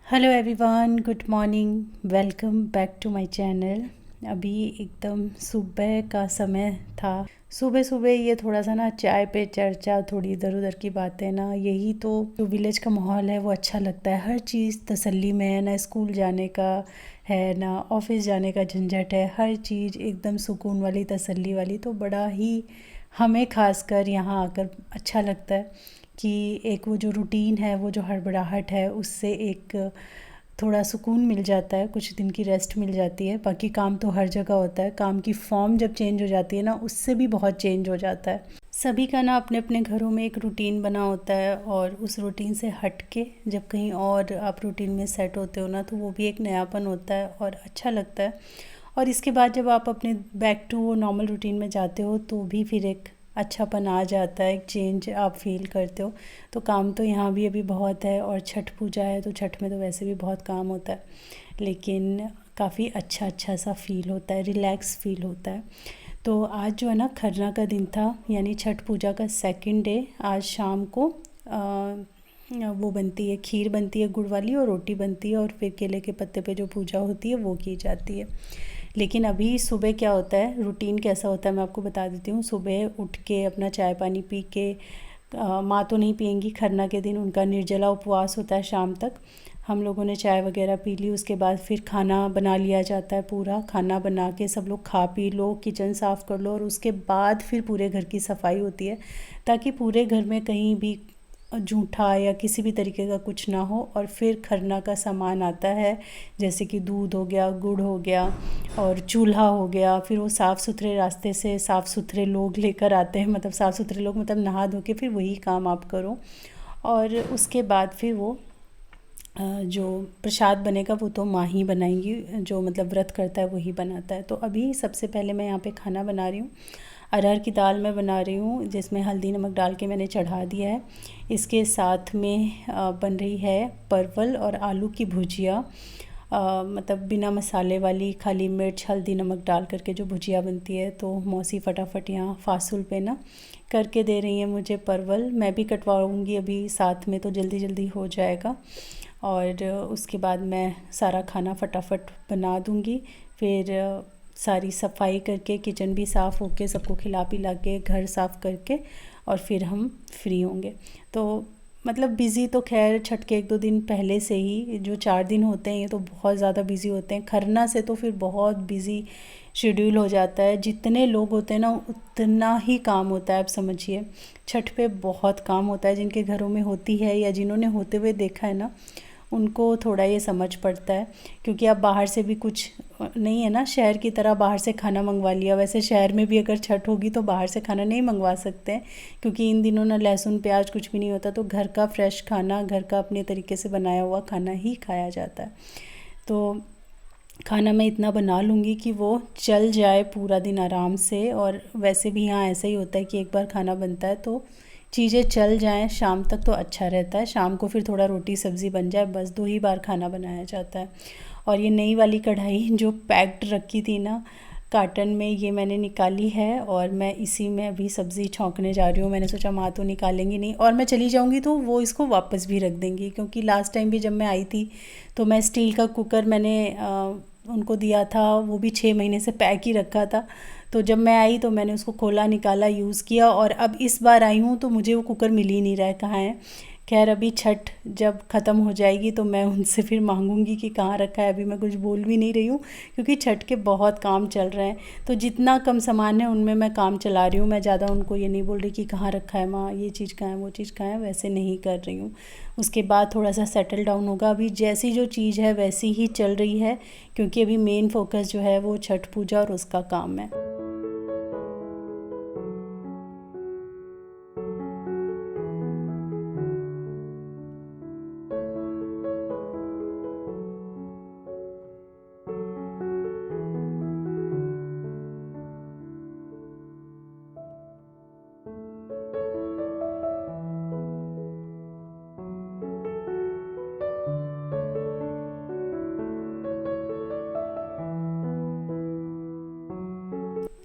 Hello everyone, good morning. Welcome back to my channel. अभी एकदम सुबह का समय था। सुबह सुबह ये थोड़ा सा ना चाय पे चर्चा, थोड़ी इधर उधर की बातें ना, यही तो जो विलेज का माहौल है वो अच्छा लगता है। हर चीज़ तसल्ली में है, ना स्कूल जाने का है ना ऑफिस जाने का झंझट है। हर चीज़ एकदम सुकून वाली, तसल्ली वाली, तो बड़ा ही हमें खासकर यहाँ आकर अच्छा लगता है कि एक वो जो रूटीन है, वो जो हड़बड़ाहट है, उससे एक थोड़ा सुकून मिल जाता है, कुछ दिन की रेस्ट मिल जाती है। बाकी काम तो हर जगह होता है, काम की फॉर्म जब चेंज हो जाती है ना, उससे भी बहुत चेंज हो जाता है। सभी का ना अपने अपने घरों में एक रूटीन बना होता है, और उस रूटीन से हट के जब कहीं और आप रूटीन में सेट होते हो ना, तो वो भी एक नयापन होता है और अच्छा लगता है। और इसके बाद जब आप अपने बैक टू वो नॉर्मल रूटीन में जाते हो, तो भी फिर एक अच्छापन आ जाता है, एक चेंज आप फील करते हो। तो काम तो यहाँ भी अभी बहुत है, और छठ पूजा है तो छठ में तो वैसे भी बहुत काम होता है, लेकिन काफ़ी अच्छा अच्छा सा फील होता है, रिलैक्स फील होता है। तो आज जो है ना, खरना का दिन था, यानी छठ पूजा का सेकंड डे। आज शाम को वो बनती है, खीर बनती है गुड़ वाली, और रोटी बनती है, और फिर केले के पत्ते पे जो पूजा होती है वो की जाती है। लेकिन अभी सुबह क्या होता है, रूटीन कैसा होता है, मैं आपको बता देती हूँ। सुबह उठ के अपना चाय पानी पी के, माँ तो नहीं पियेंगी, खरना के दिन उनका निर्जला उपवास होता है शाम तक। हम लोगों ने चाय वगैरह पी ली, उसके बाद फिर खाना बना लिया जाता है। पूरा खाना बना के सब लोग खा पी लो, किचन साफ़ कर लो, और उसके बाद फिर पूरे घर की सफाई होती है, ताकि पूरे घर में कहीं भी जूठा या किसी भी तरीके का कुछ ना हो। और फिर खरना का सामान आता है, जैसे कि दूध हो गया, गुड़ हो गया, और चूल्हा हो गया। फिर वो साफ़ सुथरे रास्ते से साफ़ सुथरे लोग लेकर आते हैं, मतलब साफ़ सुथरे लोग मतलब नहा धो के फिर वही काम आप करो। और उसके बाद फिर वो जो प्रसाद बनेगा वो तो माँ ही बनाएंगी, जो मतलब व्रत करता है वही बनाता है। तो अभी सबसे पहले मैं यहाँ पे खाना बना रही हूँ। अरहर की दाल मैं बना रही हूँ, जिसमें हल्दी नमक डाल के मैंने चढ़ा दिया है। इसके साथ में बन रही है परवल और आलू की भुजिया, मतलब बिना मसाले वाली, खाली मिर्च हल्दी नमक डाल करके जो भुजिया बनती है। तो मौसी फटाफट यहाँ फासुल पे ना करके दे रही हैं मुझे परवल। मैं भी कटवाऊँगी अभी साथ में, तो जल्दी जल्दी हो जाएगा। और उसके बाद मैं सारा खाना फटाफट बना दूँगी। फिर सारी सफाई करके, किचन भी साफ़ होके, सबको खिला पिला के, घर साफ़ करके, और फिर हम फ्री होंगे। तो मतलब बिज़ी तो खैर छठ के 1-2 दिन पहले से ही, जो 4 दिन होते हैं ये तो बहुत ज़्यादा बिज़ी होते हैं। खरना से तो फिर बहुत बिज़ी शेड्यूल हो जाता है। जितने लोग होते हैं ना, उतना ही काम होता है, आप समझिए। छठ पे बहुत काम होता है। जिनके घरों में होती है या जिन्होंने होते हुए देखा है ना, उनको थोड़ा ये समझ पड़ता है। क्योंकि अब बाहर से भी कुछ नहीं है ना, शहर की तरह बाहर से खाना मंगवा लिया। वैसे शहर में भी अगर छठ होगी तो बाहर से खाना नहीं मंगवा सकते हैं, क्योंकि इन दिनों ना लहसुन प्याज कुछ भी नहीं होता। तो घर का फ्रेश खाना, घर का अपने तरीके से बनाया हुआ खाना ही खाया जाता है। तो खाना मैं इतना बना लूँगी कि वो चल जाए पूरा दिन आराम से। और वैसे भी यहाँ ऐसा ही होता है कि एक बार खाना बनता है तो चीज़ें चल जाएं शाम तक, तो अच्छा रहता है। शाम को फिर थोड़ा रोटी सब्ज़ी बन जाए, बस 2 ही बार खाना बनाया जाता है। और ये नई वाली कढ़ाई जो पैक्ड रखी थी ना कार्टन में, ये मैंने निकाली है, और मैं इसी में अभी सब्ज़ी छौंकने जा रही हूँ। मैंने सोचा माँ तो निकालेंगी नहीं, और मैं चली जाऊँगी तो वो इसको वापस भी रख देंगी। क्योंकि लास्ट टाइम भी जब मैं आई थी तो मैं स्टील का कुकर मैंने उनको दिया था, वो भी 6 महीने से पैक ही रखा था। तो जब मैं आई तो मैंने उसको खोला, निकाला, यूज़ किया। और अब इस बार आई हूँ तो मुझे वो कुकर मिल ही नहीं रहा है, कहाँ है। खैर अभी छठ जब ख़त्म हो जाएगी तो मैं उनसे फिर मांगूंगी कि कहाँ रखा है। अभी मैं कुछ बोल भी नहीं रही हूँ, क्योंकि छठ के बहुत काम चल रहे हैं। तो जितना कम सामान है उनमें मैं काम चला रही हूँ। मैं ज़्यादा उनको ये नहीं बोल रही कि कहाँ रखा है माँ, ये चीज़ कहाँ है, वो चीज़ कहाँ है, वैसे नहीं कर रही हूँ। उसके बाद थोड़ा सा सेटल डाउन होगा। अभी जैसी जो चीज़ है वैसी ही चल रही है, क्योंकि अभी मेन फोकस जो है वो छठ पूजा और उसका काम है।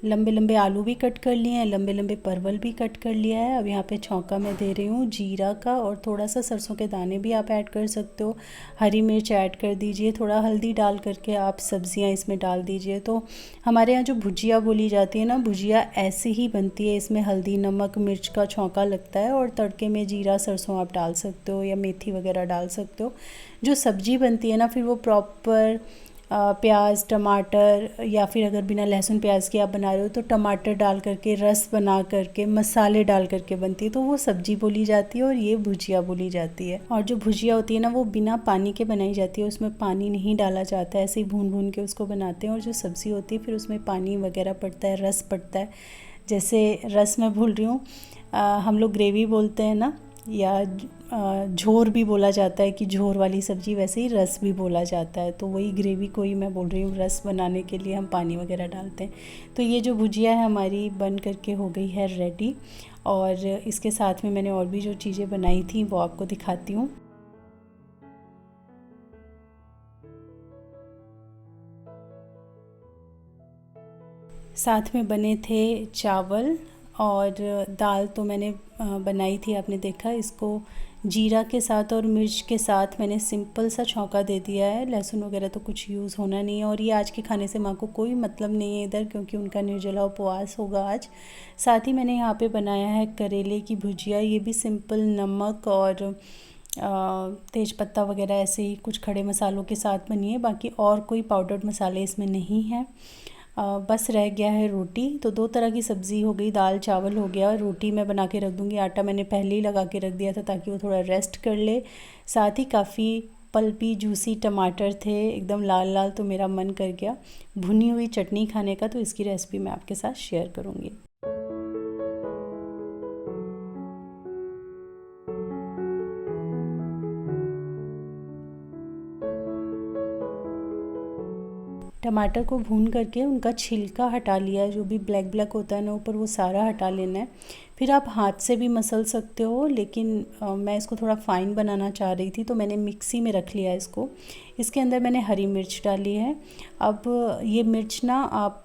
लंबे लंबे आलू भी कट कर लिए हैं, लंबे लंबे परवल भी कट कर लिया है। अब यहाँ पे छौंका मैं दे रही हूँ जीरा का, और थोड़ा सा सरसों के दाने भी आप ऐड कर सकते हो। हरी मिर्च ऐड कर दीजिए, थोड़ा हल्दी डाल करके आप सब्जियाँ इसमें डाल दीजिए। तो हमारे यहाँ जो भुजिया बोली जाती है ना, भुजिया ऐसे ही बनती है। इसमें हल्दी नमक मिर्च का छौंका लगता है, और तड़के में जीरा सरसों आप डाल सकते हो या मेथी वगैरह डाल सकते हो। जो सब्ज़ी बनती है ना, फिर वो प्रॉपर प्याज टमाटर, या फिर अगर बिना लहसुन प्याज के आप बना रहे हो तो टमाटर डाल करके, रस बना करके, मसाले डाल करके बनती है, तो वो सब्जी बोली जाती है और ये भुजिया बोली जाती है। और जो भुजिया होती है ना, वो बिना पानी के बनाई जाती है, उसमें पानी नहीं डाला जाता है, ऐसे ही भून भून के उसको बनाते हैं। और जो सब्ज़ी होती है फिर उसमें पानी वगैरह पड़ता है, रस पड़ता है। जैसे रस मैं भूल रही हूँ, हम लोग ग्रेवी बोलते हैं ना, या झोर भी बोला जाता है कि झोर वाली सब्ज़ी, वैसे ही रस भी बोला जाता है। तो वही ग्रेवी को ही मैं बोल रही हूँ, रस बनाने के लिए हम पानी वगैरह डालते हैं। तो ये जो भुजिया है हमारी बन करके हो गई है रेडी। और इसके साथ में मैंने और भी जो चीज़ें बनाई थी वो आपको दिखाती हूँ। साथ में बने थे चावल, और दाल तो मैंने बनाई थी, आपने देखा। इसको जीरा के साथ और मिर्च के साथ मैंने सिंपल सा छौंका दे दिया है, लहसुन वगैरह तो कुछ यूज़ होना नहीं है। और ये आज के खाने से माँ को कोई मतलब नहीं है इधर, क्योंकि उनका निर्जला उपवास होगा आज। साथ ही मैंने यहाँ पे बनाया है करेले की भुजिया। ये भी सिंपल नमक और तेज पत्ता वगैरह ऐसे ही कुछ खड़े मसालों के साथ बनी है, बाकी और कोई पाउडर्ड मसाले इसमें नहीं हैं। बस रह गया है रोटी। तो दो तरह की सब्ज़ी हो गई, दाल चावल हो गया। रोटी मैं बना के रख दूँगी, आटा मैंने पहले ही लगा के रख दिया था ताकि वो थोड़ा रेस्ट कर ले। साथ ही काफ़ी पल्पी जूसी टमाटर थे, एकदम लाल लाल, तो मेरा मन कर गया भुनी हुई चटनी खाने का। तो इसकी रेसिपी मैं आपके साथ शेयर करूँगी। टमाटर को भून करके उनका छिलका हटा लिया है, जो भी ब्लैक ब्लैक होता है ना ऊपर, वो सारा हटा लेना है। फिर आप हाथ से भी मसल सकते हो, लेकिन मैं इसको थोड़ा फ़ाइन बनाना चाह रही थी तो मैंने मिक्सी में रख लिया इसको। इसके अंदर मैंने हरी मिर्च डाली है। अब ये मिर्च ना आप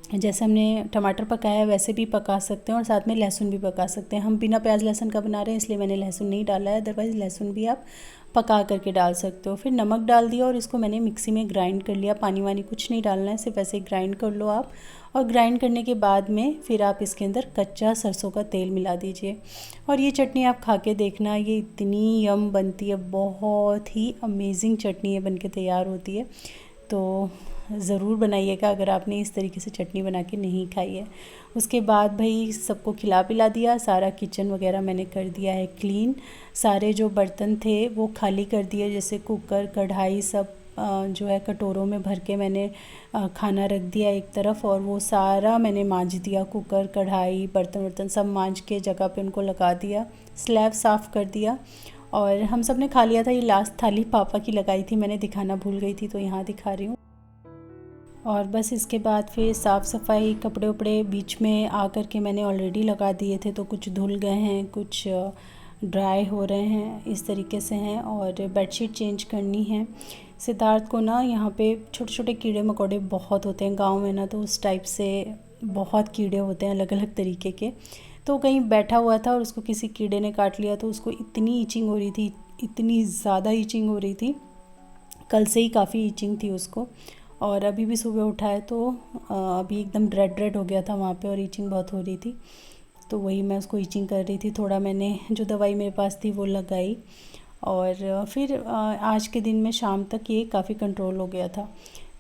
जैसे हमने टमाटर पकाया है वैसे भी पका सकते हैं, और साथ में लहसुन भी पका सकते हैं। हम बिना प्याज लहसुन का बना रहे हैं इसलिए मैंने लहसुन नहीं डाला है, अदरवाइज़ लहसुन भी आप पका करके डाल सकते हो। फिर नमक डाल दिया और इसको मैंने मिक्सी में ग्राइंड कर लिया। पानी वानी कुछ नहीं डालना है, सिर्फ ऐसे ही ग्राइंड कर लो आप। और ग्राइंड करने के बाद में फिर आप इसके अंदर कच्चा सरसों का तेल मिला दीजिए। और ये चटनी आप खा के देखना, ये इतनी यम बनती है, बहुत ही अमेजिंग चटनी है, बन के तैयार होती है। तो ज़रूर बनाइएगा अगर आपने इस तरीके से चटनी बना के नहीं खाई है। उसके बाद भाई सबको खिला पिला दिया, सारा किचन वगैरह मैंने कर दिया है क्लीन। सारे जो बर्तन थे वो खाली कर दिए, जैसे कुकर कढ़ाई सब जो है कटोरों में भर के मैंने खाना रख दिया एक तरफ, और वो सारा मैंने मांज दिया। कुकर कढ़ाई बर्तन वर्तन सब मांज के जगह पे उनको लगा दिया, स्लैब साफ़ कर दिया। और हम सब ने खा लिया था। ये लास्ट थाली पापा की लगाई थी, मैंने दिखाना भूल गई थी तो यहाँ दिखा रही हूँ। और बस इसके बाद फिर साफ़ सफाई, कपड़े उपड़े बीच में आकर के मैंने ऑलरेडी लगा दिए थे, तो कुछ धुल गए हैं, कुछ ड्राई हो रहे हैं, इस तरीके से हैं। और बेडशीट चेंज करनी है। सिद्धार्थ को ना यहाँ पे छोटे छोटे कीड़े मकोड़े बहुत होते हैं गांव में ना, तो उस टाइप से बहुत कीड़े होते हैं अलग अलग तरीके के। तो कहीं बैठा हुआ था और उसको किसी कीड़े ने काट लिया, तो उसको इतनी ईचिंग हो रही थी, इतनी ज़्यादा ईचिंग हो रही थी, कल से ही काफ़ी ईचिंग थी उसको। और अभी भी सुबह उठा है तो अभी एकदम रेड रेड हो गया था वहाँ पे, और ईचिंग बहुत हो रही थी। तो वही मैं उसको ईचिंग कर रही थी, थोड़ा मैंने जो दवाई मेरे पास थी वो लगाई। और फिर आज के दिन में शाम तक ये काफ़ी कंट्रोल हो गया था।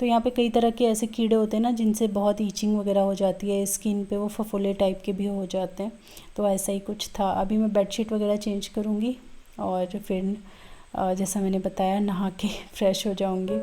तो यहाँ पे कई तरह के ऐसे कीड़े होते हैं ना जिनसे बहुत ईचिंग वगैरह हो जाती है स्किन पे, वो फफोले टाइप के भी हो जाते हैं। तो ऐसा ही कुछ था। अभी मैं बेडशीट वगैरह चेंज करूँगी, और फिर जैसा मैंने बताया नहा के फ्रेश हो जाऊँगी।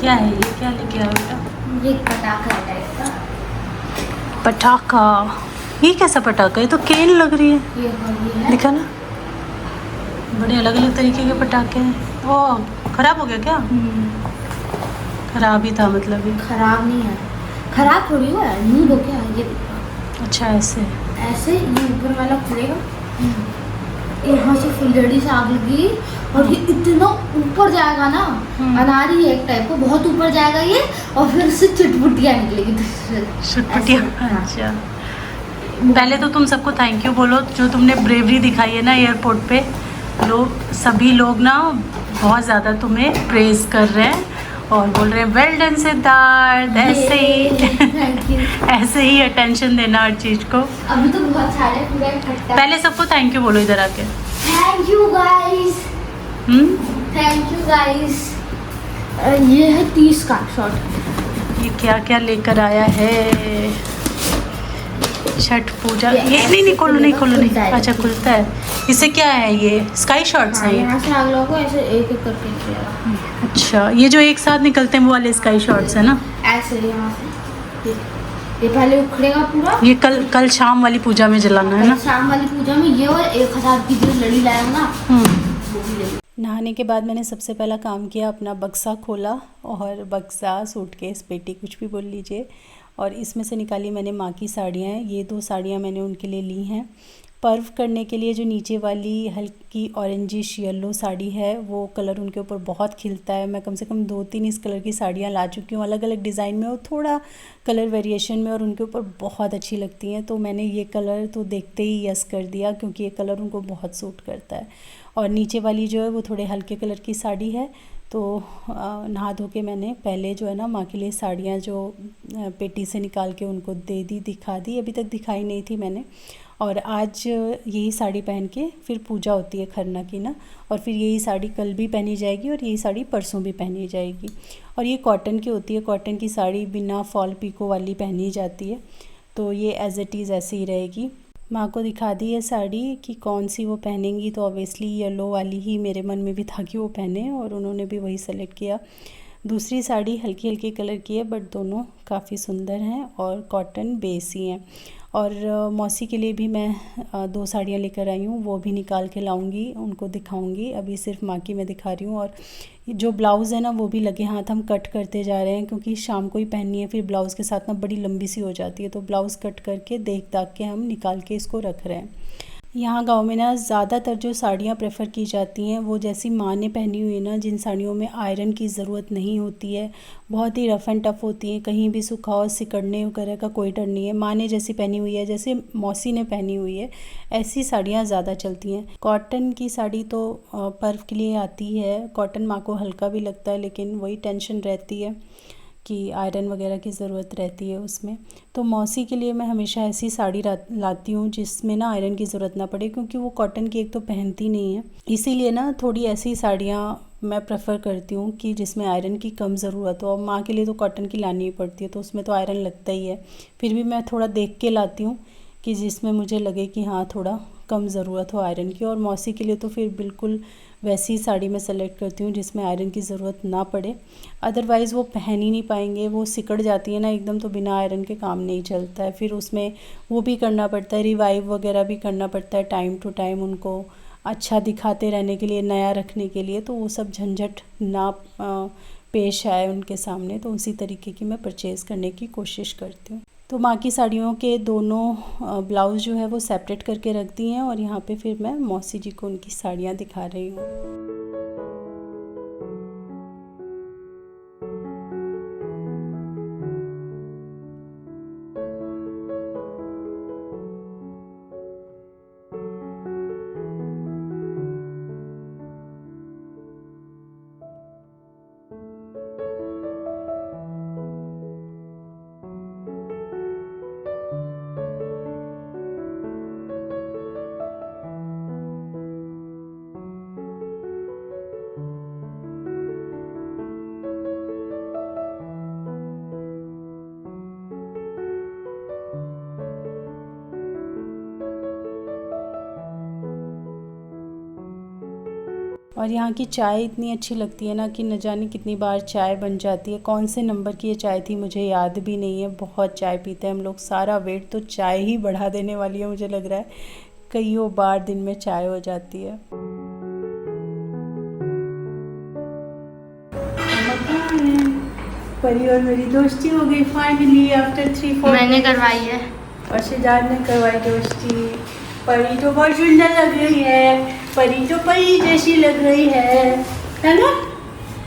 क्या है ये, क्या लेके आया बेटा? ये पटाखा टाइप का। पटाखा? ये कैसा पटाखा? ये तो केन लग रही है। ये है। दिखा ना, बड़े अलग अलग तरीके के पटाखे हैं। ओह, खराब हो गया क्या? खराब ही था मतलब ये। खराब नहीं है, खराब थोड़ी हुआ है, न्यू हो क्या ये देखो। अच्छा, ऐसे ऐसे ये ऊपर वाला खुलेगा, यहाँ से फुलझड़ी से आग लगी और ये इतना ऊपर जाएगा ना, अनारी है एक टाइप को, बहुत ऊपर जाएगा ये, और फिर उससे चुटपुटियाँ निकलेगी। चुटपुटिया? अच्छा, पहले तो तुम सबको थैंक यू बोलो जो तुमने ब्रेवरी दिखाई है ना एयरपोर्ट पे। सभी लोग ना बहुत ज़्यादा तुम्हें प्रेज कर रहे हैं और बोल रहे हैं वेल डन सिद्धार्थ। ऐसे ही ऐसे ही अटेंशन देना हर चीज़ को। अभी तो बहुत सारे पूरा इकट्ठा। पहले सबको थैंक यू बोलो इधर आके। Thank you guys. Thank you guys. ये है 30 का शॉट। ये क्या क्या लेकर आया है? छठ पूजा। ये नहीं खोलो नहीं। अच्छा, खुलता है। इससे क्या है? ये स्काई शॉट्स हैं। यहाँ से आग लगो, ऐसे एक एक करके निकलेगा। अच्छा, ये जो एक साथ निकलते हैं वो वाले स्काई शॉट्स है ना? ऐसे यहाँ से ये पहले उखड़ेगा पूरा। ये कल शाम वाली पूजा में जलाना है ना? शाम वाली पूजा में ये, और 1000 की जो लड़ी लाया ना वो भी ले। नहाने के बाद मैंने सबसे पहला काम किया, अपना बक्सा खोला और बक्सा, सूटकेस, पेटी, कुछ भी बोल लीजिए, और इसमें से निकाली मैंने माँ की साड़ियाँ हैं। ये 2 साड़ियाँ मैंने उनके लिए ली हैं। पर्व करने के लिए जो नीचे वाली हल्की ऑरेंजिश येलो साड़ी है, वो कलर उनके ऊपर बहुत खिलता है। मैं कम से कम 2-3 इस कलर की साड़ियाँ ला चुकी हूँ, अलग अलग डिज़ाइन में और थोड़ा कलर वेरिएशन में, और उनके ऊपर बहुत अच्छी लगती हैं। तो मैंने ये कलर तो देखते ही यस कर दिया, क्योंकि ये कलर उनको बहुत सूट करता है। और नीचे वाली जो है वो थोड़े हल्के कलर की साड़ी है। तो नहा धो के मैंने पहले जो है ना माँ के लिए साड़ियाँ जो पेटी से निकाल के उनको दे दी, दिखा दी, अभी तक दिखाई नहीं थी मैंने। और आज यही साड़ी पहन के फिर पूजा होती है खरना की ना, और फिर यही साड़ी कल भी पहनी जाएगी और यही साड़ी परसों भी पहनी जाएगी। और ये कॉटन की होती है, कॉटन की साड़ी बिना फॉल पिको वाली पहनी जाती है। तो ये एज़ इट इज़ ऐसे ही रहेगी। माँ को दिखा दी है साड़ी कि कौन सी वो पहनेंगी, तो ऑब्वियसली येलो वाली ही मेरे मन में भी था कि वो पहने, और उन्होंने भी वही सेलेक्ट किया। दूसरी साड़ी हल्की हल्की कलर की है, बट दोनों काफ़ी सुंदर हैं और कॉटन बेस ही हैं। और मौसी के लिए भी मैं 2 साड़ियाँ लेकर आई हूँ, वो भी निकाल के लाऊंगी, उनको दिखाऊंगी। अभी सिर्फ माँ की मैं दिखा रही हूँ। और जो ब्लाउज़ है ना वो भी लगे हाथ हम कट करते जा रहे हैं, क्योंकि शाम को ही पहननी है, फिर ब्लाउज़ के साथ ना बड़ी लंबी सी हो जाती है। तो ब्लाउज़ कट करके देख दाख के हम निकाल के इसको रख रहे हैं। यहाँ गांव में ना ज़्यादातर जो साड़ियाँ प्रेफ़र की जाती हैं वो जैसी माँ ने पहनी हुई है ना, जिन साड़ियों में आयरन की ज़रूरत नहीं होती है, बहुत ही रफ़ एंड टफ़ होती हैं, कहीं भी सुखाओ सिकड़ने वगैरह का कोई डर नहीं है। माँ ने जैसी पहनी हुई है, जैसे मौसी ने पहनी हुई है, ऐसी साड़ियाँ ज़्यादा चलती हैं। कॉटन की साड़ी तो पर्व के लिए आती है। कॉटन माँ को हल्का भी लगता है, लेकिन वही टेंशन रहती है कि आयरन वगैरह की ज़रूरत रहती है उसमें। तो मौसी के लिए मैं हमेशा ऐसी साड़ी लाती हूँ जिसमें ना आयरन की ज़रूरत ना पड़े, क्योंकि वो कॉटन की एक तो पहनती नहीं है, इसीलिए ना थोड़ी ऐसी साड़ियाँ मैं प्रेफर करती हूँ कि जिसमें आयरन की कम ज़रूरत हो। और माँ के लिए तो कॉटन की लानी ही पड़ती है, तो उसमें तो आयरन लगता ही है। फिर भी मैं थोड़ा देख के लाती हूँ कि जिसमें मुझे लगे कि हाँ थोड़ा कम ज़रूरत हो आयरन की। और मौसी के लिए तो फिर बिल्कुल वैसी साड़ी मैं सेलेक्ट करती हूँ जिसमें आयरन की ज़रूरत ना पड़े। अदरवाइज़ वो पहन ही नहीं पाएंगे, वो सिकड़ जाती है ना एकदम, तो बिना आयरन के काम नहीं चलता है। फिर उसमें वो भी करना पड़ता है, रिवाइव वगैरह भी करना पड़ता है टाइम टू टाइम, उनको अच्छा दिखाते रहने के लिए, नया रखने के लिए। तो वो सब झंझट ना पेश आए उनके सामने, तो उसी तरीके की मैं परचेज़ करने की कोशिश करती हूँ। तो माँ की साड़ियों के दोनों ब्लाउज़ जो है वो सेपरेट करके रख दी हैं, और यहाँ पे फिर मैं मौसी जी को उनकी साड़ियाँ दिखा रही हूँ। और यहाँ की चाय इतनी अच्छी लगती है ना कि न जाने कितनी बार चाय बन जाती है। कौन से नंबर की ये चाय थी मुझे याद भी नहीं है। बहुत चाय पीते हैं हम लोग, सारा वेट तो चाय ही बढ़ा देने वाली है मुझे लग रहा है। कईयों बार दिन में चाय हो जाती है। परी और मेरी दोस्ती हो गई फाइनली आफ्टर 3-4 मैंने करवाई है और शिजाद ने करवाई दोस्ती। परी तो बहुत सुंदर लग रही है, परी तो परी जैसी लग रही है ना?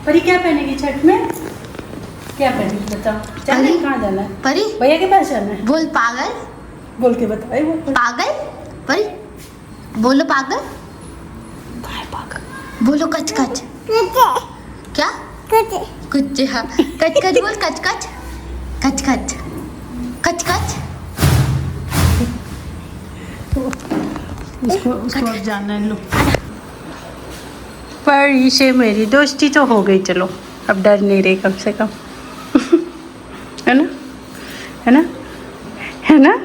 परी क्या पहनेगी छठ में? क्या पहनेगी बताओ? जाना है कहाँ जाना है? परी भैया के पास जाना है? बोल पागल, बोल के बताओ वो पागल। परी बोलो पागल, पागल बोलो कच कच। क्या कुछ? हाँ कच कच बोल, कच कच कच कच कच कच। उसको अब जाना है। लो परी से मेरी दोस्ती तो हो गई, चलो अब डर नहीं रही कम से कम। है ना? है ना? है ना?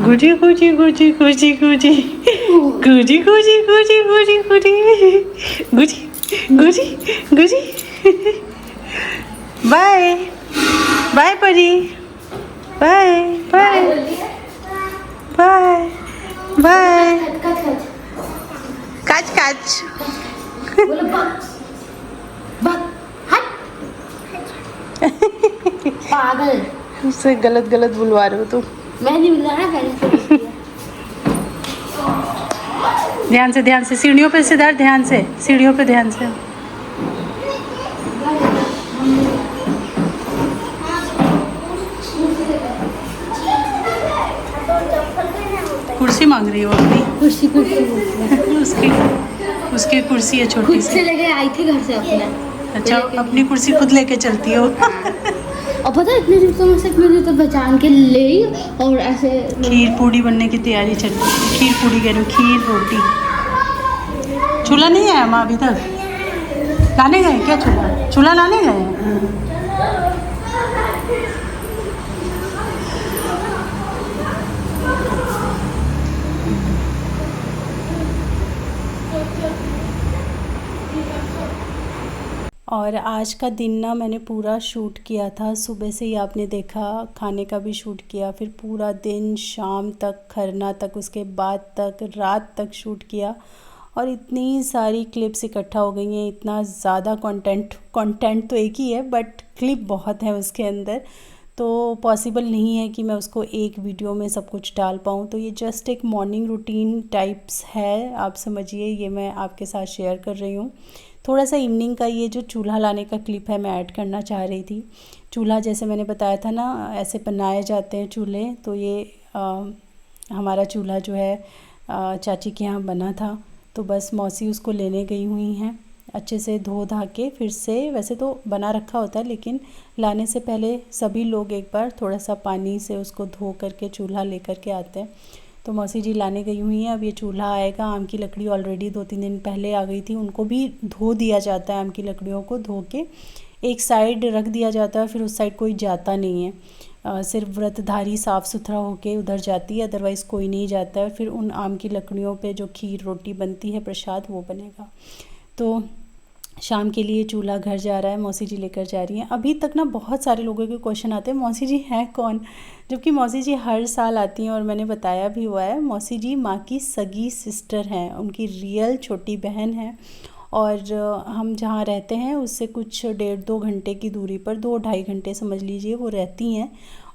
गुजी गुजी गुजी गुजी गुजी गुजी गुजी गुजी गुजी गुजी गुजी गुजी गुजी। Bye bye Pari, bye bye bye bye. काच काच। बोलो बक बक हट। पागल। उससे गलत गलत बुलवा रहे हो तुम। मैं नहीं बुलाया, मैंने ध्यान से सीढ़ियों पे सिद्धार्थ, ध्यान से सीढ़ियों पे ध्यान से। कुर्सी मांग रही हो अपनी? कुर्सी उसकी कुर्सी है छोटी खुद सी। से लेके आई थी घर से अपने। अच्छा, अपनी कुर्सी खुद लेके चलती हो? और पता है इतने दिनों में सिर्फ मुझे तो पहचान के ले और ऐसे। खीर पूड़ी बनने की तैयारी चल रही है। खीर पूड़ी कह रही हूँ, खीर रोटी। चूल्हा नहीं आया माँ अभी तक? लाने गए क्या चूल्हा? चूल्हा लाने गए? और आज का दिन ना मैंने पूरा शूट किया था। सुबह से ही आपने देखा, खाने का भी शूट किया, फिर पूरा दिन शाम तक, खरना तक, उसके बाद तक, रात तक शूट किया। और इतनी सारी क्लिप्स इकट्ठा हो गई हैं, इतना ज़्यादा कंटेंट तो एक ही है बट क्लिप बहुत है उसके अंदर, तो पॉसिबल नहीं है कि मैं उसको एक वीडियो में सब कुछ डाल पाऊँ। तो ये जस्ट एक मॉर्निंग रूटीन टाइप्स है, आप समझिए, ये मैं आपके साथ शेयर कर रही हूँ। थोड़ा सा इवनिंग का ये जो चूल्हा लाने का क्लिप है मैं ऐड करना चाह रही थी। चूल्हा जैसे मैंने बताया था ना, ऐसे बनाए जाते हैं चूल्हे, तो ये हमारा चूल्हा जो है चाची के यहाँ बना था। तो बस मौसी उसको लेने गई हुई हैं, अच्छे से धो धा के फिर से। वैसे तो बना रखा होता है लेकिन लाने से पहले सभी लोग एक बार थोड़ा सा पानी से उसको धो करके चूल्हा लेकर के आते हैं। तो मौसी जी लाने गई हुई हैं। अब ये चूल्हा आएगा। आम की लकड़ी ऑलरेडी 2-3 दिन पहले आ गई थी, उनको भी धो दिया जाता है। आम की लकड़ियों को धो के एक साइड रख दिया जाता है, फिर उस साइड कोई जाता नहीं है। सिर्फ व्रतधारी साफ़ सुथरा होके उधर जाती है, अदरवाइज़ कोई नहीं जाता है। फिर उन आम की लकड़ियों पे जो खीर रोटी बनती है प्रसाद, वो बनेगा। तो शाम के लिए चूल्हा घर जा रहा है, मौसी जी लेकर जा रही हैं। अभी तक ना बहुत सारे लोगों के क्वेश्चन आते हैं, मौसी जी हैं कौन? जबकि मौसी जी हर साल आती हैं और मैंने बताया भी हुआ है, मौसी जी माँ की सगी सिस्टर हैं, उनकी रियल छोटी बहन है। और हम जहाँ रहते हैं उससे कुछ 1.5-2 घंटे की दूरी पर, 2-2.5 घंटे समझ लीजिए, वो रहती हैं।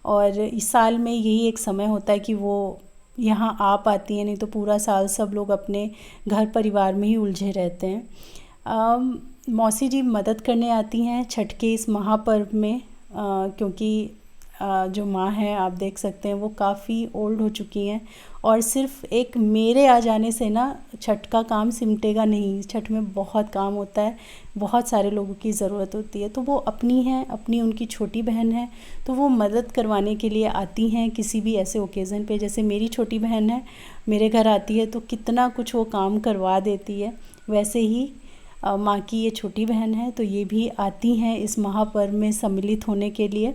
और इस साल में यही एक समय होता है कि वो यहाँ आ पाती हैं, नहीं तो पूरा साल सब लोग अपने घर परिवार में ही उलझे रहते हैं। मौसी जी मदद करने आती हैं छठ के इस महापर्व में, क्योंकि जो माँ है आप देख सकते हैं वो काफ़ी ओल्ड हो चुकी हैं। और सिर्फ एक मेरे आ जाने से ना छठ का काम सिमटेगा नहीं। छठ में बहुत काम होता है, बहुत सारे लोगों की ज़रूरत होती है। तो वो अपनी हैं, अपनी उनकी छोटी बहन है, तो वो मदद करवाने के लिए आती हैं किसी भी ऐसे ओकेज़न पे। जैसे मेरी छोटी बहन है, मेरे घर आती है तो कितना कुछ वो काम करवा देती है, वैसे ही माँ की ये छोटी बहन है तो ये भी आती हैं इस महापर्व में सम्मिलित होने के लिए।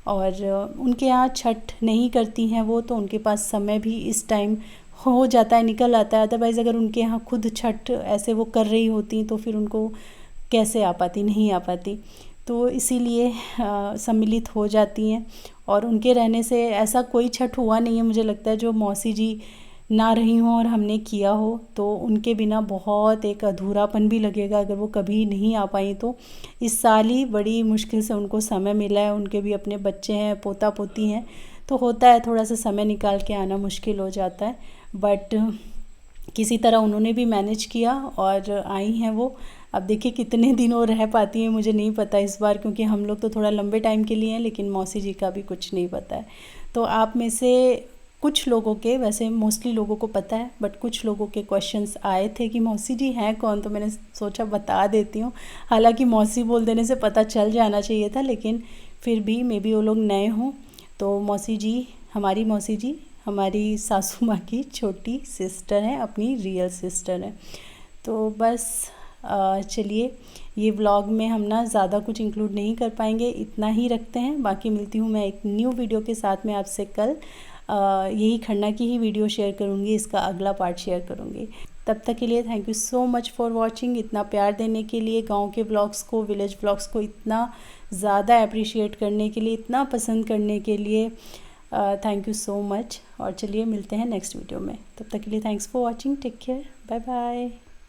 और उनके यहाँ छठ नहीं करती हैं वो, तो उनके पास समय भी इस टाइम हो जाता है, निकल आता है। अदरवाइज़ अगर उनके यहाँ खुद छठ ऐसे वो कर रही होती तो फिर उनको कैसे आ पाती, नहीं आ पाती। तो इसीलिए सम्मिलित हो जाती हैं। और उनके रहने से ऐसा कोई छठ हुआ नहीं है मुझे लगता है जो मौसी जी ना रही हों और हमने किया हो, तो उनके बिना बहुत एक अधूरापन भी लगेगा अगर वो कभी नहीं आ पाई तो। इस साल ही बड़ी मुश्किल से उनको समय मिला है, उनके भी अपने बच्चे हैं, पोता पोती हैं, तो होता है थोड़ा सा समय निकाल के आना मुश्किल हो जाता है। बट किसी तरह उन्होंने भी मैनेज किया और आई हैं वो। अब देखिए कितने दिन वो रह पाती हैं मुझे नहीं पता इस बार, क्योंकि हम लोग तो थोड़ा लंबे टाइम के लिए हैं, लेकिन मौसी जी का भी कुछ नहीं पता है। तो आप में से कुछ लोगों के, वैसे मोस्टली लोगों को पता है, बट कुछ लोगों के क्वेश्चंस आए थे कि मौसी जी हैं कौन, तो मैंने सोचा बता देती हूँ। हालांकि मौसी बोल देने से पता चल जाना चाहिए था, लेकिन फिर भी मे बी वो लोग नए हों। तो मौसी जी हमारी सासू माँ की छोटी सिस्टर हैं, अपनी रियल सिस्टर हैं। तो बस चलिए, ये व्लॉग में हम ना ज़्यादा कुछ इंक्लूड नहीं कर पाएंगे, इतना ही रखते हैं। बाकी मिलती हूँ मैं एक न्यू वीडियो के साथ में आपसे कल। यही खन्ना की ही वीडियो शेयर करूँगी, इसका अगला पार्ट शेयर करूँगी। तब तक के लिए thank you so much for watching. इतना प्यार देने के लिए, गांव के व्लॉग्स को, विलेज व्लॉग्स को इतना ज़्यादा अप्रिशिएट करने के लिए, इतना पसंद करने के लिए थैंक यू सो मच। और चलिए मिलते हैं नेक्स्ट वीडियो में, तब तक के लिए thanks for watching, take care, bye bye.